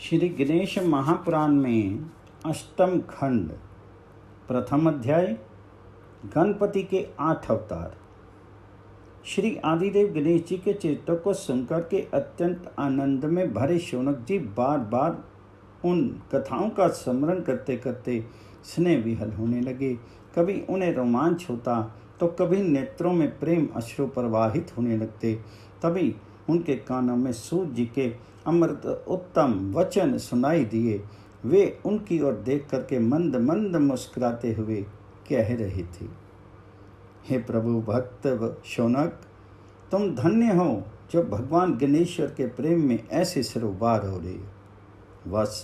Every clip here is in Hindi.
श्री गणेश महापुराण में अष्टम खंड प्रथम अध्याय गणपति के 8 अवतार। श्री आदिदेव गणेश जी के चरित्र को सुनकर के अत्यंत आनंद में भरे शौनक जी बार बार उन कथाओं का स्मरण करते करते स्नेह विहल होने लगे। कभी उन्हें रोमांच होता तो कभी नेत्रों में प्रेम अश्रु प्रवाहित होने लगते। तभी उनके कानों में सूर्य जी के अमृत उत्तम वचन सुनाई दिए। वे उनकी ओर देख करके मंद मंद मुस्कुराते हुए कह रहे थे, हे प्रभु भक्त शौनक, तुम धन्य हो जो भगवान गणेश्वर के प्रेम में ऐसे सरोबार हो रहे हो। वत्स,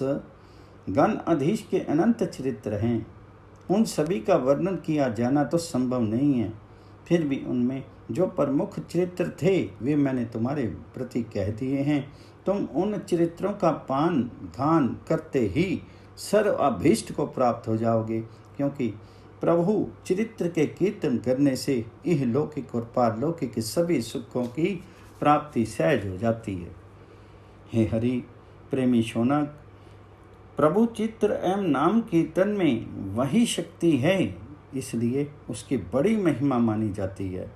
गण अधीश के अनंत चरित्र हैं, उन सभी का वर्णन किया जाना तो संभव नहीं है। फिर भी उनमें जो प्रमुख चरित्र थे वे मैंने तुम्हारे प्रति कह दिए हैं। तुम उन चरित्रों का पान दान करते ही सर्व अभीष्ट को प्राप्त हो जाओगे, क्योंकि प्रभु चरित्र के कीर्तन करने से इह लौकिक और पारलौकिक सभी सुखों की प्राप्ति सहज हो जाती है। हे हरि प्रेमी शौनक, प्रभु चित्र एवं नाम कीर्तन में वही शक्ति है, इसलिए उसकी बड़ी महिमा मानी जाती है।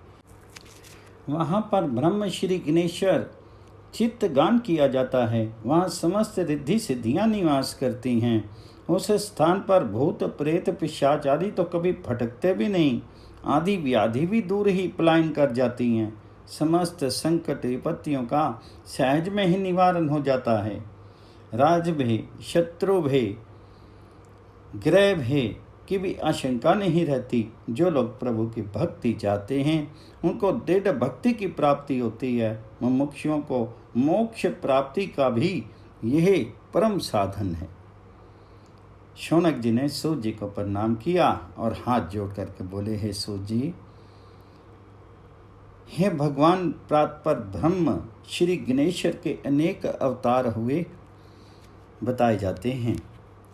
वहाँ पर ब्रह्म श्री गणेश्वर चित्त गान किया जाता है। वहाँ समस्त रिद्धि सिद्धियाँ निवास करती हैं। उस स्थान पर भूत प्रेत पिशाच आदि तो कभी भटकते भी नहीं। आदि व्याधि भी दूर ही पलायन कर जाती हैं। समस्त संकट विपत्तियों का सहज में ही निवारण हो जाता है। राज भय, शत्रु भय, ग्रह भय की भी आशंका नहीं रहती। जो लोग प्रभु की भक्ति चाहते हैं उनको दृढ़ भक्ति की प्राप्ति होती है। मुमुक्षुओं को मोक्ष प्राप्ति का भी यह परम साधन है। शौनक जी ने सूर्य जी को प्रणाम किया और हाथ जोड़ करके बोले, हे सूर्य जी, हे भगवान प्रातपर ब्रह्म श्री गणेश्वर के अनेक अवतार हुए बताए जाते हैं।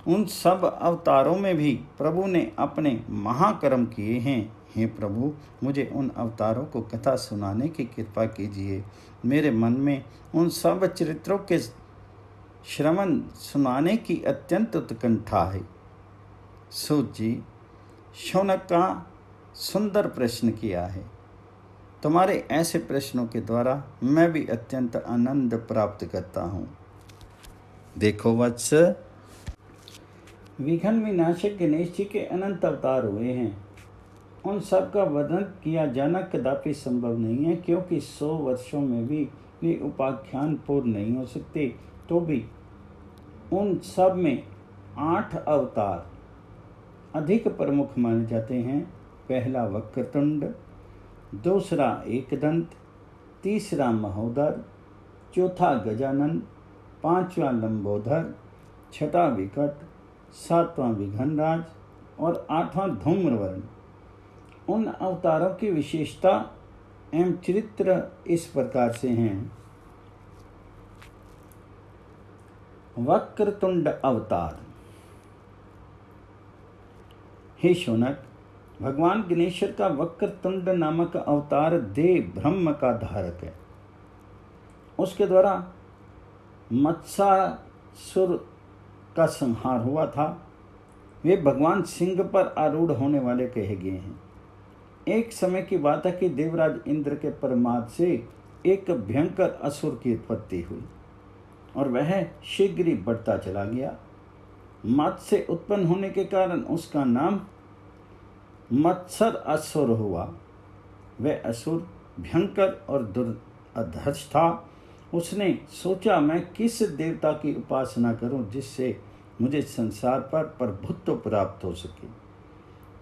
उन सब अवतारों में भी प्रभु ने अपने महाकर्म किए हैं। हे प्रभु, मुझे उन अवतारों को कथा सुनाने की कृपा कीजिए। मेरे मन में उन सब चरित्रों के श्रवण सुनाने की अत्यंत उत्कंठा है। सूत जी, शौनक का सुंदर प्रश्न किया है। तुम्हारे ऐसे प्रश्नों के द्वारा मैं भी अत्यंत आनंद प्राप्त करता हूँ। देखो वत्स, विघ्न विनाशक गणेश जी के अनंत अवतार हुए हैं। उन सब का वर्णन किया जाना कदापि संभव नहीं है, क्योंकि 100 वर्षों में भी वे उपाख्यान पूर्ण नहीं हो सकते। तो भी उन सब में 8 अवतार अधिक प्रमुख माने जाते हैं। पहला वक्रतुंड, दूसरा एकदंत, तीसरा महोदर, चौथा गजानन, पांचवा लंबोदर, छठा विकट, सातवां विघ्नराज और 8वां धूम्रवर्ण। उन अवतारों की विशेषता एवं चरित्र इस प्रकार से हैं। वक्रतुंड अवतार। हे शौनक, भगवान गणेश्वर का वक्रतुंड नामक अवतार देव ब्रह्म का धारक है। उसके द्वारा मत्स्यासुर का संहार हुआ था। वे भगवान सिंह पर आरूढ़ होने वाले कहे गए हैं। एक समय की बात है कि देवराज इंद्र के प्रमाद से एक भयंकर असुर की उत्पत्ति हुई और वह शीघ्र ही बढ़ता चला गया। मत्स्य से उत्पन्न होने के कारण उसका नाम मत्सर असुर हुआ। वह असुर भयंकर और दुर्धर्ष था। उसने सोचा, मैं किस देवता की उपासना करूं जिससे मुझे संसार पर प्रभुत्व प्राप्त हो सके।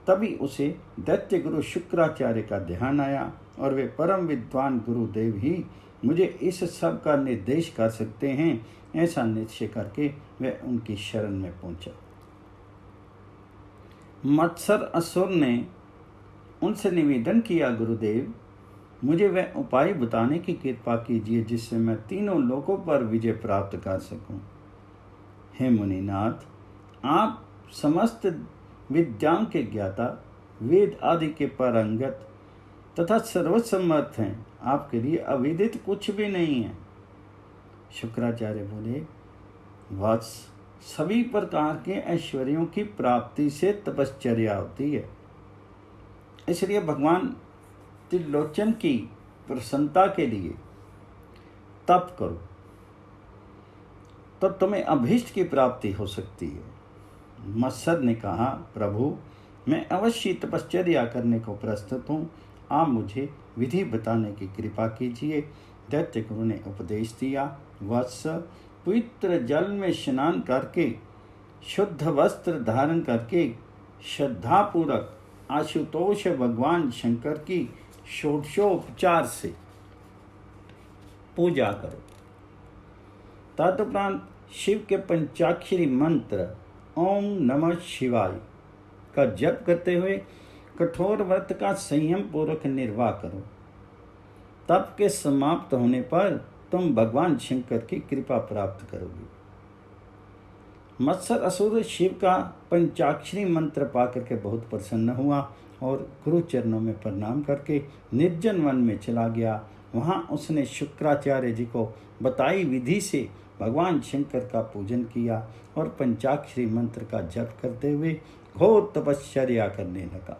तभी उसे दैत्य गुरु शुक्राचार्य का ध्यान आया और वे परम विद्वान गुरुदेव ही मुझे इस सब का निर्देश कर सकते हैं। ऐसा निश्चय करके वह उनकी शरण में पहुंचा। मत्सर असुर ने उनसे निवेदन किया, गुरुदेव, मुझे वह उपाय बताने की कृपा कीजिए जिससे मैं तीनों लोकों पर विजय प्राप्त कर सकूं। हे मुनिनाथ, आप समस्त विद्याओं के ज्ञाता, वेद आदि के पारंगत तथा सर्वसमर्थ हैं। आपके लिए अविदित कुछ भी नहीं है। शुक्राचार्य बोले, वत्स, सभी प्रकार के ऐश्वर्यों की प्राप्ति से तपश्चर्या होती है। इसलिए भगवान त्रिलोचन की प्रसन्नता के लिए तप करो, तो तुम्हें अभीष्ट की प्राप्ति हो सकती है। मत्सर ने कहा, प्रभु मैं अवश्य तपश्चर्या करने को प्रस्तुत हूँ, आप मुझे विधि बताने की कृपा कीजिए। दैत्य गुरु ने उपदेश दिया, वत्स, पवित्र जल में स्नान करके, शुद्ध वस्त्र धारण करके, श्रद्धापूर्वक आशुतोष भगवान शंकर की षोडशोपचार से पूजा करो। तदुपरांत शिव के पंचाक्षरी मंत्र ओम नमः शिवाय का जप करते हुए कठोर व्रत का संयम पूर्वक निर्वाह करो। तप के समाप्त होने पर तुम भगवान शंकर की कृपा प्राप्त करोगे। मत्सर असुर शिव का पंचाक्षरी मंत्र पाकर के बहुत प्रसन्न हुआ और गुरु चरणों में प्रणाम करके निर्जन वन में चला गया। वहाँ उसने शुक्राचार्य जी को बताई विधि से भगवान शंकर का पूजन किया और पंचाक्षरी मंत्र का जप करते हुए घोर तपश्चर्या करने लगा।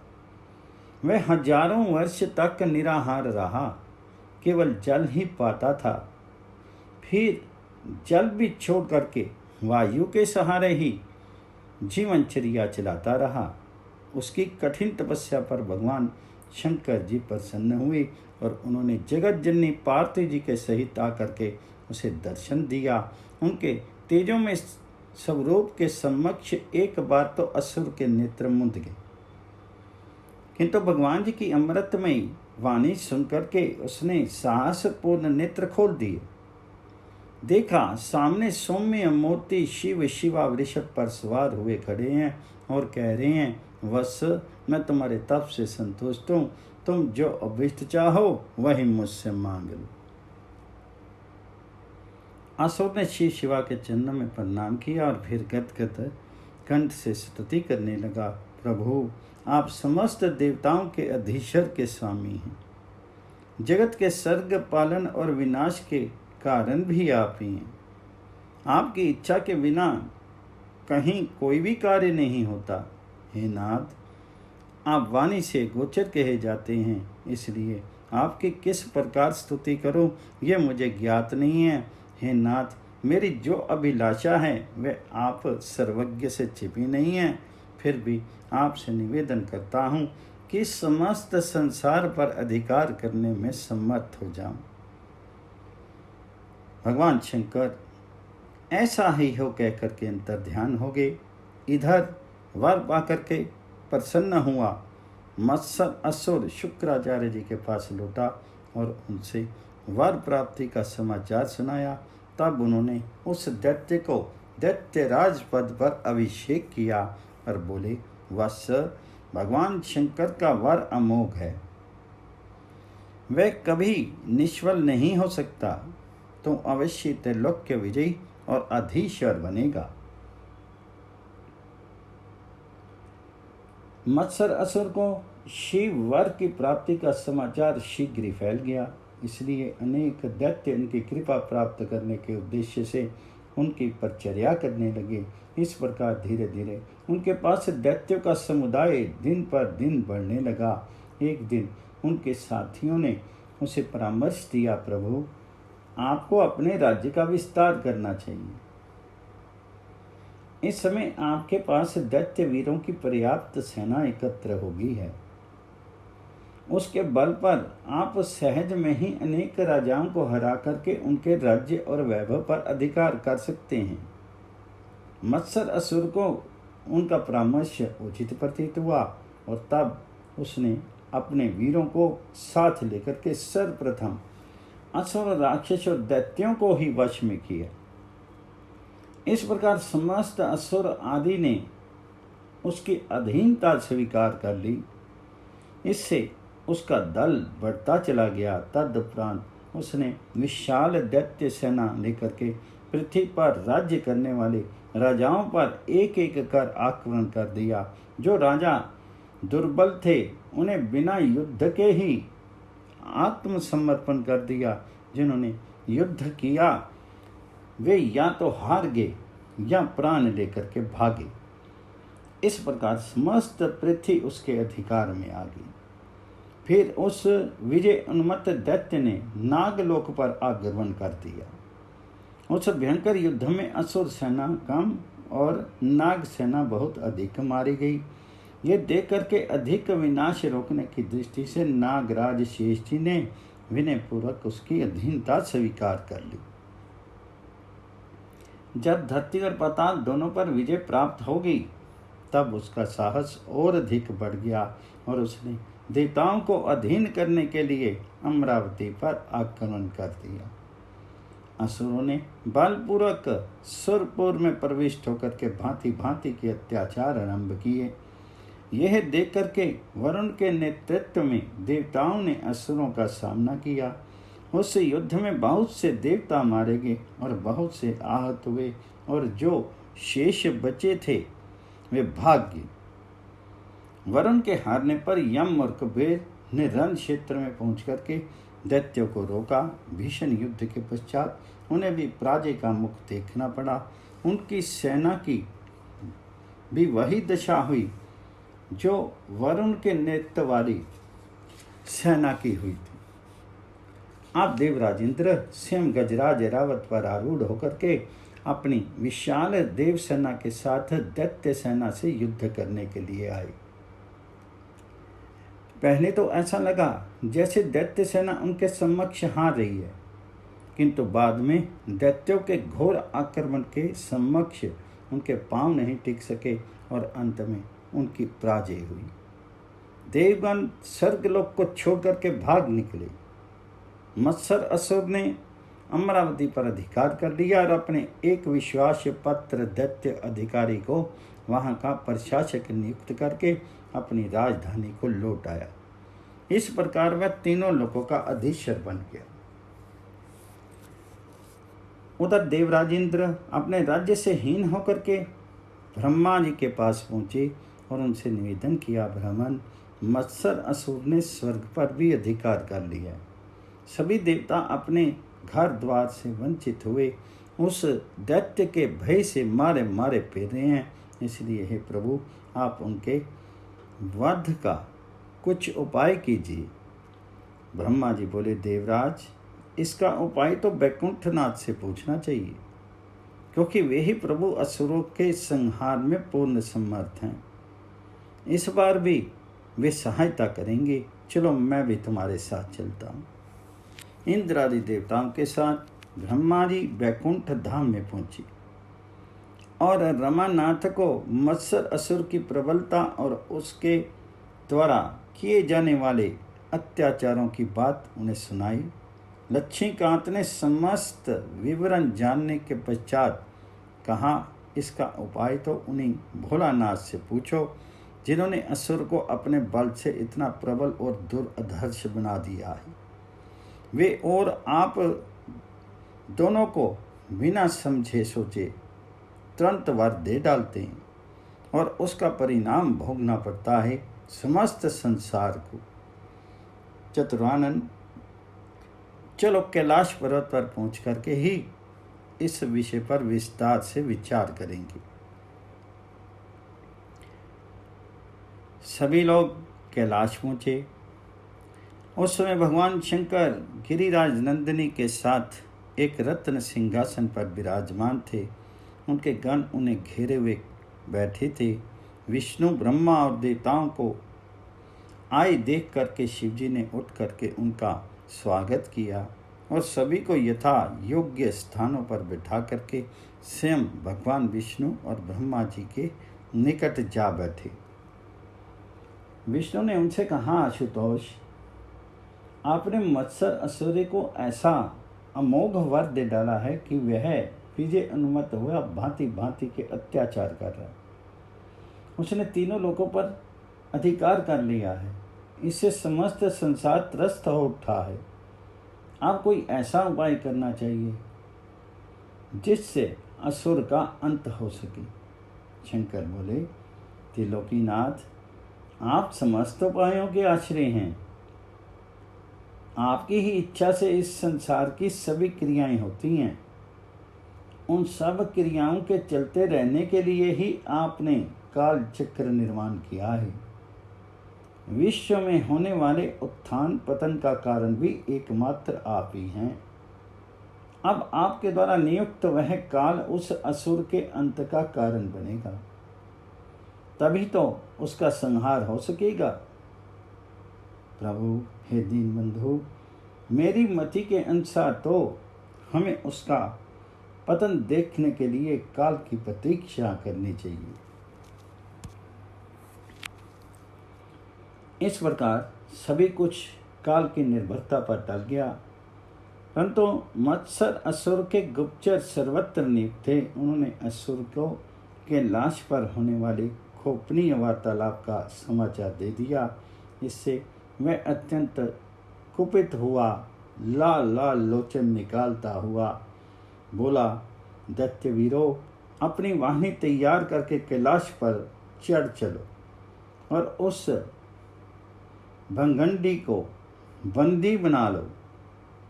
वह हजारों वर्ष तक निराहार रहा, केवल जल ही पाता था। फिर जल भी छोड़ करके वायु के सहारे ही जीवनचर्या चलाता रहा। उसकी कठिन तपस्या पर भगवान शंकर जी प्रसन्न हुए और उन्होंने जगत जननी पार्वती जी के सहित आकर के उसे दर्शन दिया। उनके तेजों में स्वरूप के समक्ष एक बार तो असुर के नेत्र मुंद गए, किंतु भगवान जी की अमृतमयी वाणी सुनकर के उसने साहसपूर्ण नेत्र खोल दिए। देखा सामने सौम्य मूर्ति शिव शिवा वृषभ पर सवार हुए खड़े हैं और कह रहे हैं, वत्स मैं तुम्हारे तप से संतुष्ट हूँ, तुम जो अभीष्ट चाहो वही मुझसे मांग लो। असुर ने शिव शिवा के चरणों में प्रणाम किया और फिर गदगद कंठ से स्तुति करने लगा, प्रभु आप समस्त देवताओं के अधीश्वर के स्वामी हैं, जगत के सर्ग पालन और विनाश के कारण भी आप ही हैं। आपकी इच्छा के बिना कहीं कोई भी कार्य नहीं होता। हे नाथ, आप वाणी से गोचर कहे जाते हैं, इसलिए आपकी किस प्रकार स्तुति करूं यह मुझे ज्ञात नहीं है। हे नाथ, मेरी जो अभिलाषा है वह आप सर्वज्ञ से छिपी नहीं है, फिर भी आपसे निवेदन करता हूँ कि समस्त संसार पर अधिकार करने में समर्थ हो जाऊं। भगवान शंकर ऐसा ही हो कह करके अंतर ध्यान हो गए। इधर वर पाकर के प्रसन्न हुआ मत्सर असुर शुक्राचार्य जी के पास लौटा और उनसे वर प्राप्ति का समाचार सुनाया। तब उन्होंने उस दैत्य को दैत्यराज पद पर अभिषेक किया और बोले, वत्स भगवान शंकर का वर अमोघ है, वह कभी निष्फल नहीं हो सकता। तुम अवश्य त्रैलोक्य विजयी और अधीश्वर बनेगा। मत्सर असुर को शिव वर की प्राप्ति का समाचार शीघ्र ही फैल गया, इसलिए अनेक दैत्य उनकी कृपा प्राप्त करने के उद्देश्य से उनकी परिचर्या करने लगे। इस प्रकार धीरे धीरे उनके पास दैत्यों का समुदाय दिन पर दिन बढ़ने लगा। एक दिन उनके साथियों ने उसे परामर्श दिया, प्रभु आपको अपने राज्य का विस्तार करना चाहिए। इस समय आपके पास दैत्य वीरों की पर्याप्त सेना एकत्र होगी है, उसके बल पर आप सहज में ही अनेक राजाओं को हरा करके उनके राज्य और वैभव पर अधिकार कर सकते हैं। मत्सर असुर को उनका परामर्श उचित प्रतीत हुआ और तब उसने अपने वीरों को साथ लेकर के सर्वप्रथम असुर राक्षस और दैत्यों को ही वश में किया। इस प्रकार समस्त असुर आदि ने उसकी अधीनता स्वीकार कर ली। इससे उसका दल बढ़ता चला गया। तदुपरांत उसने विशाल दैत्य सेना लेकर के पृथ्वी पर राज्य करने वाले राजाओं पर एक एक कर आक्रमण कर दिया। जो राजा दुर्बल थे उन्हें बिना युद्ध के ही आत्मसमर्पण कर दिया। जिन्होंने युद्ध किया वे या तो हार गए या प्राण लेकर के भागे। इस प्रकार समस्त पृथ्वी उसके अधिकार में आ गई। फिर उस विजय उन्मत्त दैत्य ने नागलोक पर आक्रमण कर दिया। उस भयंकर युद्ध में असुर सेना कम और नाग सेना बहुत अधिक मारी गई। ये देख करके अधिक विनाश रोकने की दृष्टि से नागराज शेष जी ने विनय पूर्वक उसकी अधीनता स्वीकार कर ली। जब धरती और पाताल दोनों पर विजय प्राप्त हो गई, तब उसका साहस और अधिक बढ़ गया और उसने देवताओं को अधीन करने के लिए अमरावती पर आक्रमण कर दिया। असुरों ने बलपूर्वक सुरपुर में प्रविष्ट होकर के भांति भांति के अत्याचार आरंभ किए। यह देख करके वरुण के नेतृत्व में देवताओं ने असुरों का सामना किया। उस युद्ध में बहुत से देवता मारे गए और बहुत से आहत हुए, और जो शेष बचे थे वे भाग गए। वरुण के हारने पर यम और कुबेर ने रण क्षेत्र में पहुंच करके दैत्यों को रोका। भीषण युद्ध के पश्चात उन्हें भी पराजय का मुख देखना पड़ा। उनकी सेना की भी वही दशा हुई जो वरुण के नेतृत्व वाली सेना की हुई थी। अब देवराज इंद्र स्वयं गजराज रावत पर आरूढ़ होकर के अपनी विशाल देव सेना के साथ दैत्य सेना से युद्ध करने के लिए आए। पहले तो ऐसा लगा जैसे दैत्य सेना उनके समक्ष हार रही है, किंतु बाद में दैत्यों के घोर आक्रमण के समक्ष उनके पांव नहीं टिक सके और अंत में उनकी पराजय हुई। देवगण स्वर्गलोक को छोड़ करके भाग निकले। मत्सर असुर ने अमरावती पर अधिकार कर लिया और अपने एक विश्वास पत्र दैत्य अधिकारी को वहां का प्रशासक नियुक्त करके अपनी राजधानी को लौट आया। इस प्रकार वह तीनों लोगों का अधीश्वर बन गया। उधर देवराज इंद्र अपने राज्य से हीन होकर के ब्रह्मा जी के पास पहुंचे और उनसे निवेदन किया, ब्राह्मण, मत्सर असुर ने स्वर्ग पर भी अधिकार कर लिया। सभी देवता अपने घर द्वार से वंचित हुए उस दैत्य के भय से मारे मारे फिर रहे हैं। इसलिए हे प्रभु, आप उनके वध का कुछ उपाय कीजिए। ब्रह्मा जी बोले, देवराज, इसका उपाय तो वैकुंठनाथ से पूछना चाहिए, क्योंकि वे ही प्रभु असुरों के संहार में पूर्ण समर्थ हैं। इस बार भी वे सहायता करेंगे। चलो, मैं भी तुम्हारे साथ चलता हूँ। इंद्र आदि देवताओं के साथ ब्रह्मा जी वैकुंठ धाम में पहुंची और रमानाथ को मत्सर असुर की प्रबलता और उसके द्वारा किए जाने वाले अत्याचारों की बात उन्हें सुनाई। लक्ष्मीकांत ने समस्त विवरण जानने के पश्चात कहा, इसका उपाय तो उन्हीं भोलानाथ से पूछो, जिन्होंने असुर को अपने बल से इतना प्रबल और दुर्धर्ष बना दिया है। वे और आप दोनों को बिना समझे सोचे तुरंत वर दे डालते हैं और उसका परिणाम भोगना पड़ता है समस्त संसार को। चतुरानन, चलो कैलाश पर्वत पर पहुंच करके ही इस विषय पर विस्तार से विचार करेंगे। सभी लोग कैलाश पहुंचे। उस समय भगवान शंकर गिरिराज नंदिनी के साथ एक रत्न सिंहासन पर विराजमान थे। उनके गण उन्हें घेरे हुए बैठे थे। विष्णु, ब्रह्मा और देवताओं को आए देख करके शिवजी ने उठ करके उनका स्वागत किया और सभी को यथा योग्य स्थानों पर बिठा करके स्वयं भगवान विष्णु और ब्रह्मा जी के निकट जा बैठे। विष्णु ने उनसे कहा, आशुतोष, आपने मत्सर असुर को ऐसा अमोघ वर दे डाला है कि वह विजय उन्मत्त हुआ भांति भांति के अत्याचार कर रहा है। उसने तीनों लोगों पर अधिकार कर लिया है। इससे समस्त संसार त्रस्त हो उठा है। आप कोई ऐसा उपाय करना चाहिए जिससे असुर का अंत हो सके। शंकर बोले, त्रिलोकीनाथ, आप समस्त उपायों के आश्रय हैं। आपकी ही इच्छा से इस संसार की सभी क्रियाएं होती हैं। उन सब क्रियाओं के चलते रहने के लिए ही आपने काल चक्र निर्माण किया है। विश्व में होने वाले उत्थान पतन का कारण भी एकमात्र आप ही हैं। अब आपके द्वारा नियुक्त वह काल उस असुर के अंत का कारण बनेगा, तभी तो उसका संहार हो सकेगा। प्रभु हे दीन बंधु, मेरी मति के अनुसार तो हमें उसका पतन देखने के लिए काल की प्रतीक्षा करनी चाहिए। इस प्रकार सभी कुछ काल की निर्भरता पर टल गया, परंतु मत्सर असुर के गुप्तचर सर्वत्र नियुक्त थे। उन्होंने असुर को के लाश पर होने वाली गोपनीय वार्तालाप का समाचार दे दिया। इससे वह अत्यंत कुपित हुआ, लाल लाल लोचन निकालता हुआ बोला, दैत्यवीरों, अपनी वाहिनी तैयार करके कैलाश पर चढ़ चलो और उस भंगंडी को बंदी बना लो।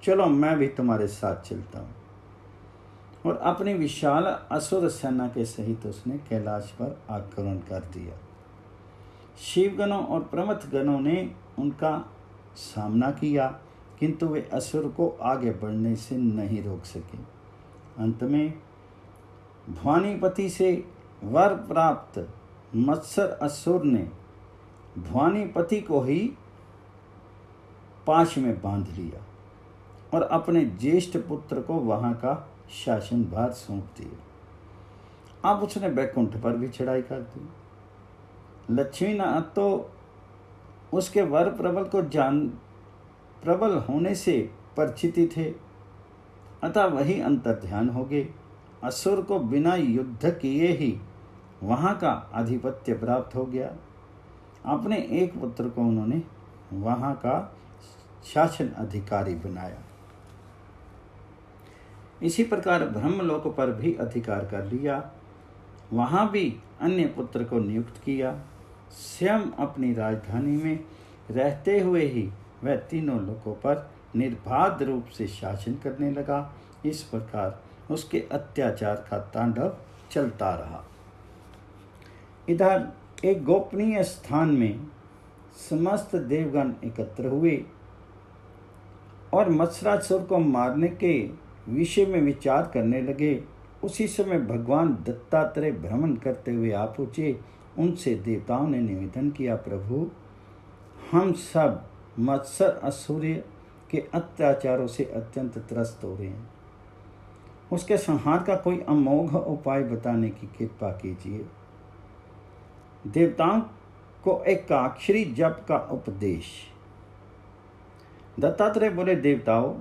चलो, मैं भी तुम्हारे साथ चलता हूँ। और अपनी विशाल असुर सेना के सहित उसने कैलाश पर आक्रमण कर दिया। शिवगणों और प्रमथ गणों ने उनका सामना किया, किंतु वे असुर को आगे बढ़ने से नहीं रोक सके। अंत में भवानीपति से वर प्राप्त मत्सर असुर ने भवानीपति को ही पाश में बांध लिया और अपने ज्येष्ठ पुत्र को वहां का शासन भार सौंप दिया। अब उसने बैकुंठ पर भी चढ़ाई कर दी। लक्ष्मीनाथ तो उसके वर प्रबल होने से परिचित थे, अतः वही अंतर्ध्यान हो गए। असुर को बिना युद्ध किए ही वहां का आधिपत्य प्राप्त हो गया। अपने एक पुत्र को उन्होंने वहां का शासन अधिकारी बनाया। इसी प्रकार ब्रह्मलोक पर भी अधिकार कर लिया। वहां भी अन्य पुत्र को नियुक्त किया। स्वयं अपनी राजधानी में रहते हुए ही वह तीनों लोकों पर निर्बाध रूप से शासन करने लगा। इस प्रकार उसके अत्याचार का तांडव चलता रहा। इधर एक गोपनीय स्थान में समस्त देवगण एकत्र हुए और मत्सरासुर को मारने के विषय में विचार करने लगे। उसी समय भगवान दत्तात्रेय भ्रमण करते हुए आ पहुँचे। उनसे देवताओं ने निवेदन किया, प्रभु, हम सब मत्सर असुर्य के अत्याचारों से अत्यंत त्रस्त हो रहे हैं। उसके संहार का कोई अमोघ उपाय बताने की कृपा कीजिए। देवताओं को एकाक्षरी जप का उपदेश। दत्तात्रेय बोले, देवताओं,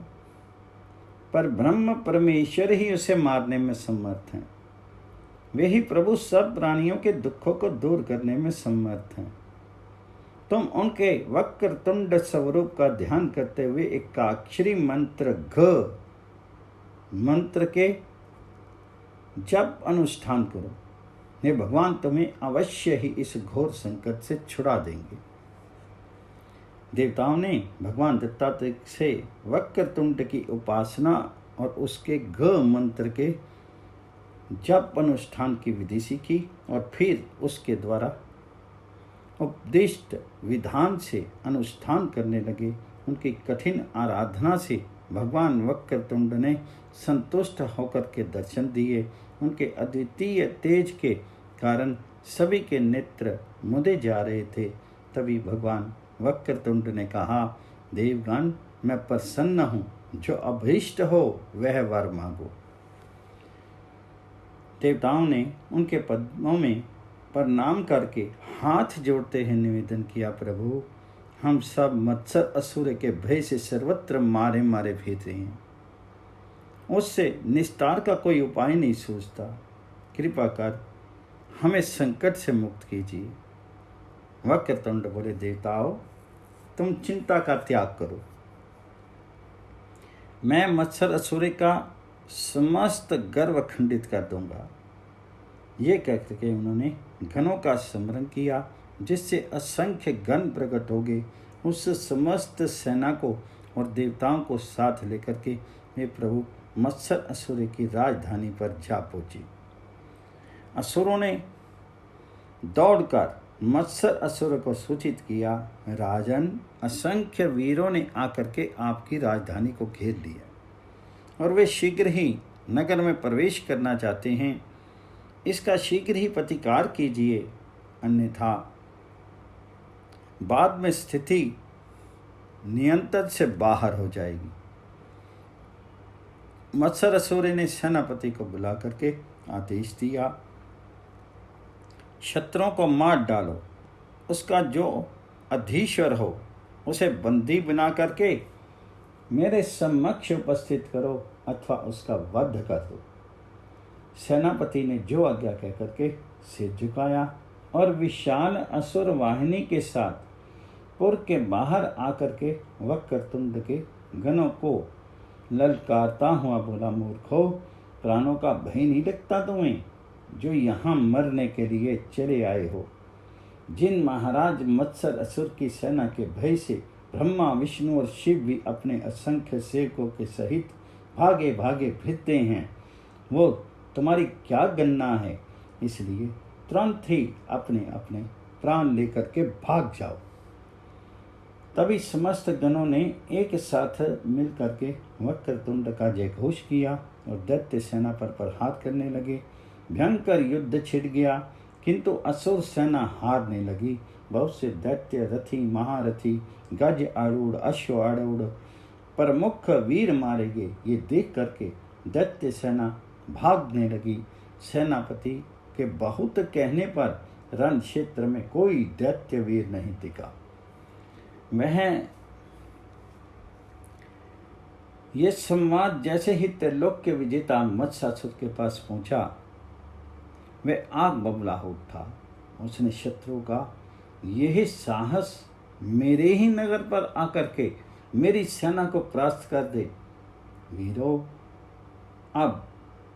पर ब्रह्म परमेश्वर ही उसे मारने में समर्थ हैं। वे ही प्रभु सब प्राणियों के दुखों को दूर करने में समर्थ हैं। तुम उनके वक्रतुंड स्वरूप का ध्यान करते हुए एकाक्षरी मंत्र घ मंत्र के जप अनुष्ठान करो। हे भगवान, तुम्हें अवश्य ही इस घोर संकट से छुड़ा देंगे। देवताओं ने भगवान दत्तात्रेय से वक्रतुंड की उपासना और उसके घ मंत्र के जप अनुष्ठान की विधि सीखी और फिर उसके द्वारा उपदिष्ट विधान से अनुष्ठान करने लगे। उनकी कठिन आराधना से भगवान वक्रतुंड ने संतुष्ट होकर के दर्शन दिए। उनके अद्वितीय तेज के कारण सभी के नेत्र मुदे जा रहे थे। तभी भगवान वक्रतुंड ने कहा, देवगण, मैं प्रसन्न हूँ, जो अभीष्ट हो वह वर मांगो। देवताओं ने उनके पद्मों में प्रणाम करके हाथ जोड़ते हुए निवेदन किया, प्रभु, हम सब मत्सर असुर के भय से सर्वत्र मारे मारे फिर रहे हैं। उससे निस्तार का कोई उपाय नहीं सूझता। कृपा कर हमें संकट से मुक्त कीजिए। वक्रतुंड बोले, देवताओं, तुम चिंता का त्याग करो। मैं मत्सर असुर का समस्त गर्व खंडित कर दूंगा। ये कहकर के उन्होंने गणों का स्मरण किया, जिससे असंख्य गण प्रकट हो गए। उस समस्त सेना को और देवताओं को साथ लेकर के वे प्रभु मत्सर असुर की राजधानी पर जा पहुंची। असुरों ने दौड़कर मत्सर असुर को सूचित किया, राजन, असंख्य वीरों ने आकर के आपकी राजधानी को घेर लिया और वे शीघ्र ही नगर में प्रवेश करना चाहते हैं। इसका शीघ्र ही प्रतिकार कीजिए, अन्यथा बाद में स्थिति नियंत्रण से बाहर हो जाएगी। मत्सर असुर ने सेनापति को बुला करके आदेश दिया, शत्रुओं को मार डालो, उसका जो अधीश्वर हो उसे बंदी बना करके मेरे समक्ष उपस्थित करो अथवा उसका वध कर दो। सेनापति ने जो आज्ञा कह करके सिर झुकाया और विशाल असुर वाहिनी के साथ पुर के बाहर आकर के वक्रतुंड के गणों को ललकारता हुआ बोला, मूर्खो, प्राणों का भय नहीं लगता तुम्हें जो यहाँ मरने के लिए चले आए हो। जिन महाराज मत्सर असुर की सेना के भय से ब्रह्मा, विष्णु और शिव भी अपने असंख्य सेवकों के सहित भागे भागे फिरते हैं, वो तुम्हारी क्या गणना है। इसलिए तुरंत ही अपने अपने प्राण लेकर के भाग जाओ। तभी समस्त गणों ने एक साथ मिल करके वक्रतुंड का जयघोष किया और दैत्य सेना पर प्रहार करने लगे। भयंकर युद्ध छिड़ गया, किंतु असुर सेना हारने लगी। बहुत से दैत्य, रथी, महारथी, गज आरूढ़, अश्व आरूढ़, प्रमुख वीर मारे गए। ये देख करके दैत्य सेना भागने लगी। सेनापति के बहुत कहने पर रण क्षेत्र में कोई दैत्य वीर नहीं टिका। वह ये संवाद जैसे ही त्रैलोक्य विजेता मत्स्यासुर के पास पहुंचा, वह आग बबूला हो उठा। उसने शत्रु का यही साहस मेरे ही नगर पर आकर के मेरी सेना को परास्त कर दे। वीरों, अब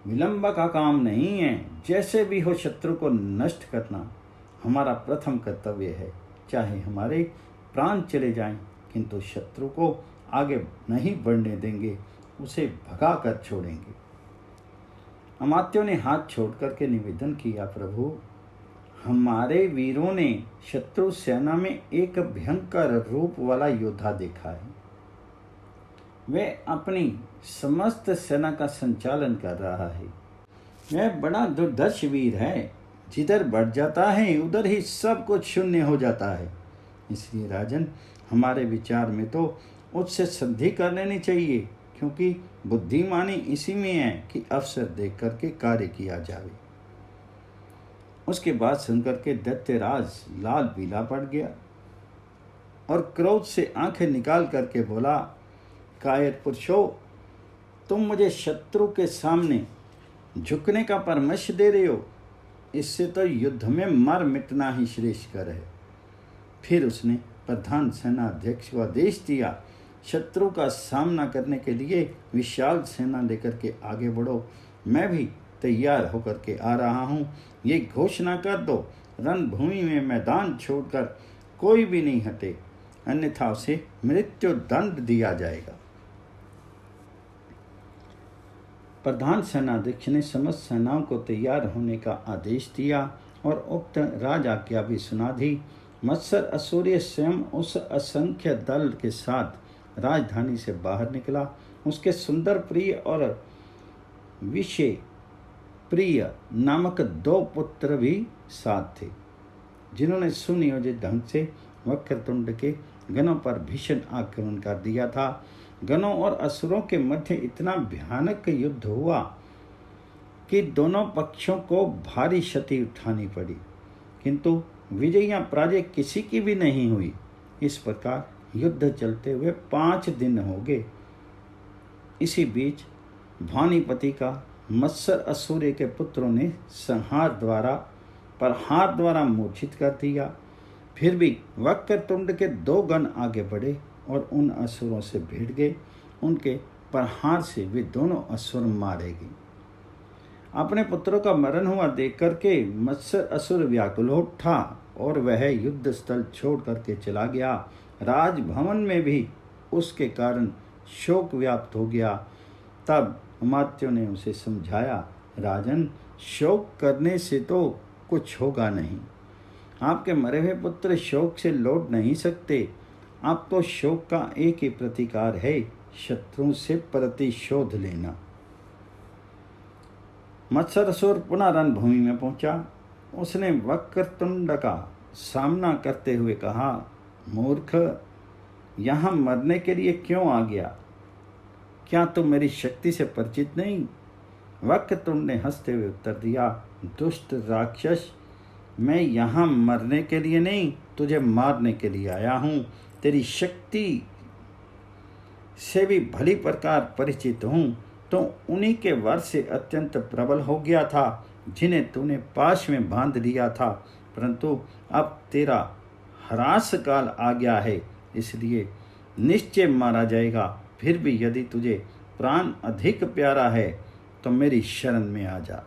विलंब का काम नहीं है, जैसे भी हो शत्रु को नष्ट करना हमारा प्रथम कर्तव्य है। चाहे हमारे प्राण चले जाएं, किंतु शत्रु को आगे नहीं बढ़ने देंगे, उसे भगा कर छोड़ेंगे। अमात्यों ने हाथ छोड़ करके निवेदन किया, प्रभु, हमारे वीरों ने शत्रु सेना में एक भयंकर रूप वाला योद्धा देखा है। वह अपनी समस्त सेना का संचालन कर रहा है। वह बड़ा दुर्धर्ष वीर है, जिधर बढ़ जाता है उधर ही सब कुछ शून्य हो जाता है। इसलिए राजन, हमारे विचार में तो उससे संधि कर लेनी चाहिए, क्योंकि बुद्धिमानी इसी में है कि अवसर देख करके कार्य किया जाए। उसके बाद सुनकर के दैत्यराज लाल पीला पड़ गया और क्रोध से आंखें निकाल करके बोला, कायर पुरुषों, तुम मुझे शत्रु के सामने झुकने का परामर्श दे रहे हो। इससे तो युद्ध में मर मिटना ही श्रेष्ठकर है। फिर उसने प्रधान सेनाध्यक्ष को आदेश दिया, शत्रु का सामना करने के लिए विशाल सेना लेकर के आगे बढ़ो। मैं भी तैयार होकर के आ रहा हूँ। ये घोषणा कर दो, रणभूमि में मैदान छोड़कर कोई भी नहीं हटे, अन्यथा उसे मृत्यु दंड दिया जाएगा। प्रधान सेनाध्यक्ष ने समस्त सेनाओं को तैयार होने का आदेश दिया और उक्त राज आज्ञा भी सुना दी। मत्सर असुर स्वयं उस असंख्य दल के साथ राजधानी से बाहर निकला। उसके सुंदर प्रिय और विषय प्रिय नामक 2 पुत्र भी साथ थे, जिन्होंने सुनियोजित ढंग से वक्रतुंड के गणों पर भीषण आक्रमण कर दिया था। गणों और असुरों के मध्य इतना भयानक युद्ध हुआ कि दोनों पक्षों को भारी क्षति उठानी पड़ी, किंतु विजय या पराजय किसी की भी नहीं हुई। इस प्रकार युद्ध चलते हुए 5 दिन हो गए। इसी बीच भानीपति का मत्सर असुर के पुत्रों ने प्रहार द्वारा मूर्छित कर दिया। फिर भी वक्रतुंड के 2 गण आगे बढ़े और उन असुरों से भिड़ गए। उनके प्रहार से वे दोनों असुर मारे गए। अपने पुत्रों का मरण हुआ देख करके मत्सर असुर व्याकुल हो उठा और वह युद्ध स्थल छोड़ करके चला गया। राजभवन में भी उसके कारण शोक व्याप्त हो गया। तब अमात्यों ने उसे समझाया, राजन, शोक करने से तो कुछ होगा नहीं। आपके मरे हुए पुत्र शोक से लौट नहीं सकते। आप तो शोक का एक ही प्रतिकार है, शत्रुओं से प्रतिशोध लेना। मत्सरासुर पुनः रणभूमि में पहुंचा। उसने वक्रतुंड का सामना करते हुए कहा, मूर्ख, यहाँ मरने के लिए क्यों आ गया? क्या तुम मेरी शक्ति से परिचित नहीं? वक्रतुंड ने हंसते हुए उत्तर दिया, दुष्ट राक्षस, मैं यहाँ मरने के लिए नहीं, तुझे मारने के लिए आया हूँ। तेरी शक्ति से भी भली प्रकार परिचित हूँ। तो उन्हीं के वर से अत्यंत प्रबल हो गया था, जिन्हें तूने पाश में बांध लिया था, परंतु अब तेरा ह्रास काल आ गया है, इसलिए निश्चय मारा जाएगा। फिर भी यदि तुझे प्राण अधिक प्यारा है तो मेरी शरण में आ जा।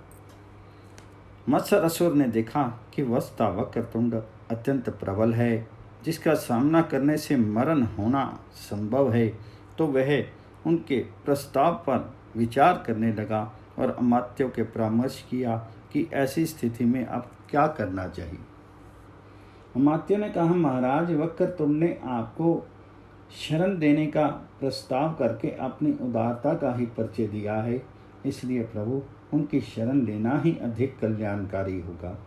मत्सरासुर ने देखा कि वस्ता वक्रतुंड अत्यंत प्रबल है, जिसका सामना करने से मरण होना संभव है, तो वह उनके प्रस्ताव पर विचार करने लगा और अमात्यों के परामर्श किया कि ऐसी स्थिति में अब क्या करना चाहिए। अमात्यों ने कहा, महाराज, वक्रतुंड ने आपको शरण देने का प्रस्ताव करके अपनी उदारता का ही परिचय दिया है, इसलिए प्रभु उनकी शरण लेना ही अधिक कल्याणकारी होगा।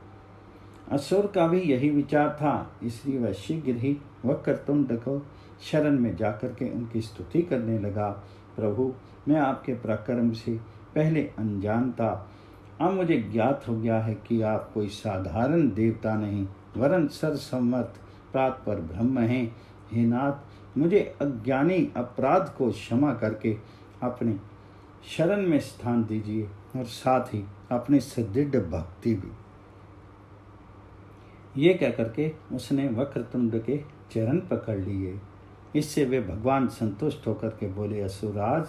असुर का भी यही विचार था, इसलिए वह शीघ्र ही वक्रतुंड को शरण में जाकर के उनकी स्तुति करने लगा। प्रभु, मैं आपके पराक्रम से पहले अनजान था, अब मुझे ज्ञात हो गया है कि आप कोई साधारण देवता नहीं, वरन सर्वसमर्थ प्रातपर ब्रह्म हैं। हे नाथ, मुझे अज्ञानी अपराध को क्षमा करके अपने शरण में स्थान दीजिए और साथ ही अपनी सुदृढ़ भक्ति भी। ये कह करके उसने वक्रतुंड के चरण पकड़ लिए। इससे वे भगवान संतुष्ट होकर के बोले, असुरराज,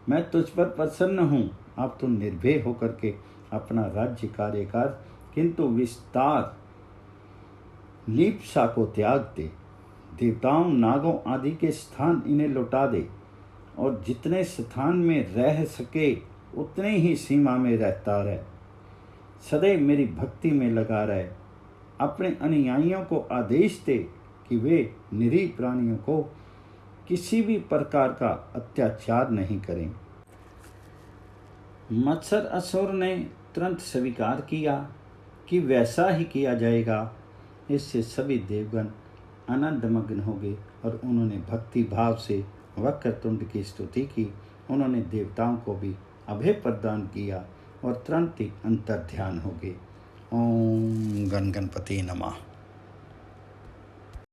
मैं तुझ पर प्रसन्न हूँ। अब तू निर्भय होकर के अपना राज्य कार्य कर, किंतु विस्तार लीप्सा को त्याग दे। देवताओं, नागों आदि के स्थान इन्हें लौटा दे और जितने स्थान में रह सके उतने ही सीमा में रहता रहे। सदैव मेरी भक्ति में लगा रहे। अपने अनुयायियों को आदेश दे कि वे निरीह प्राणियों को किसी भी प्रकार का अत्याचार नहीं करें। मत्सरासुर ने तुरंत स्वीकार किया कि वैसा ही किया जाएगा। इससे सभी देवगण आनंदमग्न हो गए और उन्होंने भक्ति भाव से वक्रतुंड की स्तुति की। उन्होंने देवताओं को भी अभय प्रदान किया और तुरंत ही अंतर्ध्यान हो गए। ओम गण गणपति नमः।